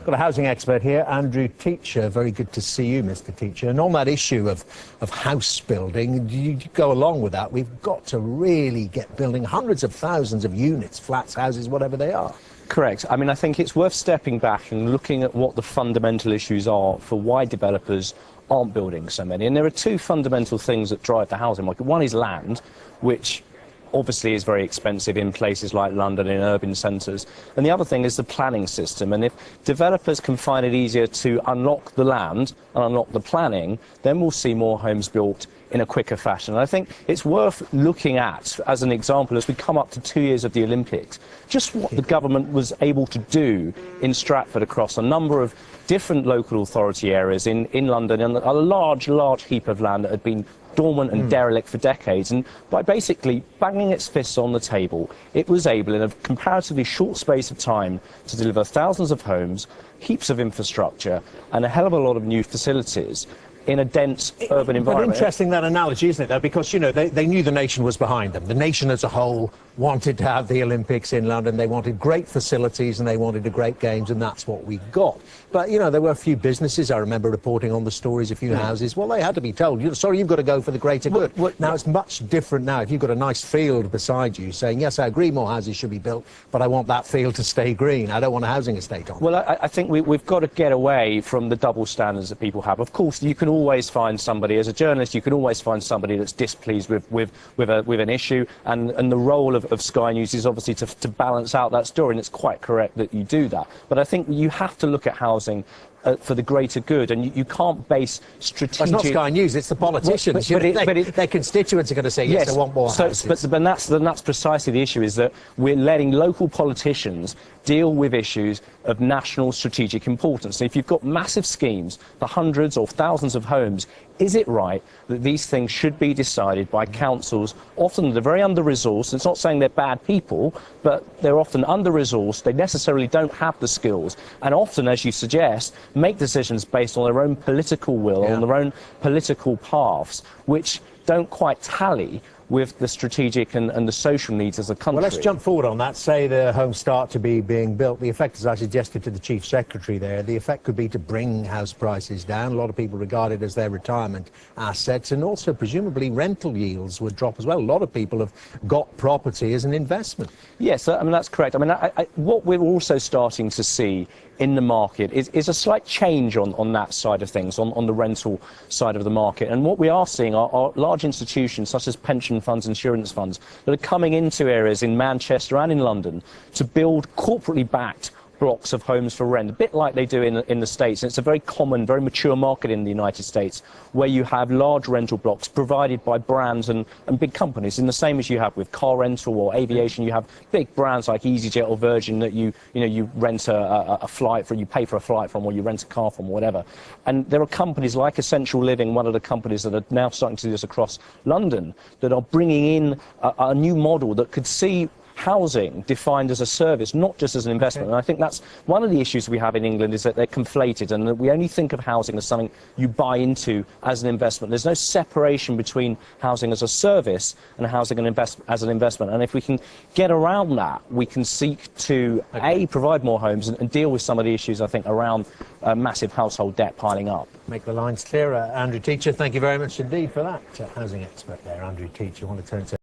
Got a housing expert here, Andrew Teacher. Very good to see you, Mr. Teacher. And on that issue of house building, you go along with that. We've got to really get building hundreds of thousands of units, flats, houses, whatever they are. Correct. I mean, I think it's worth stepping back and looking at what the fundamental issues are for why developers aren't building so many. And there are two fundamental things that drive the housing market. One is land, which obviously is very expensive in places like London, in urban centres. And the other thing is the planning system. And if developers can find it easier to unlock the land and unlock the planning, then we'll see more homes built in a quicker fashion. And I think it's worth looking at, as an example, as we come up to 2 years of the Olympics, just what the government was able to do in Stratford across a number of different local authority areas in London, and a large heap of land that had been dormant and derelict for decades, and by basically banging its fists on the table, it was able in a comparatively short space of time to deliver thousands of homes, heaps of infrastructure and a hell of a lot of new facilities in a dense urban environment. But interesting, that analogy, isn't it, though? Because, you know, they knew the nation was behind them. The nation as a whole wanted to have the Olympics in London. They wanted great facilities and they wanted a great games, and that's what we got. But, you know, there were a few businesses, I remember reporting on the stories, a few houses. Well, they had to be told, sorry, you've got to go for the greater good. Now, it's much different now. If you've got a nice field beside you saying, yes, I agree more houses should be built, but I want that field to stay green. I don't want a housing estate on it. Well, I think we've got to get away from the double standards that people have. Of course, you can always find somebody, as a journalist, you can always find somebody that's displeased with an issue, and the role of Sky News is obviously to balance out that story, and it's quite correct that you do that. But I think you have to look at housing for the greater good, and you can't base strategic... Well, it's not Sky News, it's the politicians. Their constituents are going to say, yes, I want more houses. But that's precisely the issue, is that we're letting local politicians deal with issues of national strategic importance. And if you've got massive schemes for hundreds or thousands of homes, is it right that these things should be decided by councils? Often they're very under-resourced. It's not saying they're bad people, but they're often under-resourced. They necessarily don't have the skills, and often, as you suggest, make decisions based on their own political will, on their own political paths, which don't quite tally with the strategic and the social needs as a country. Well, let's jump forward on that. Say the homes start to be being built. The effect, as I suggested to the Chief Secretary there, the effect could be to bring house prices down. A lot of people regard it as their retirement assets, and also presumably rental yields would drop as well. A lot of people have got property as an investment. Yes, I mean, that's correct. I mean, what we're also starting to see in the market is a slight change on that side of things, on the rental side of the market. And what we are seeing are large institutions such as pension funds, insurance funds, that are coming into areas in Manchester and in London to build corporately backed blocks of homes for rent, a bit like they do in the States. And it's a very common, very mature market in the United States, where you have large rental blocks provided by brands and big companies, in the same as you have with car rental or aviation. You have big brands like EasyJet or Virgin that you rent a flight from, you pay for a flight from, or you rent a car from, or whatever. And there are companies like Essential Living, one of the companies that are now starting to do this across London, that are bringing in a new model that could see housing defined as a service, not just as an investment. And I think that's one of the issues we have in England, is that they're conflated, and that we only think of housing as something you buy into as an investment. There's no separation between housing as a service and housing as an investment. And if we can get around that, we can seek to, A, provide more homes and deal with some of the issues, I think, around massive household debt piling up. Make the lines clearer. Andrew Teacher, thank you very much indeed for that. Housing expert there, Andrew Teacher. I want to turn to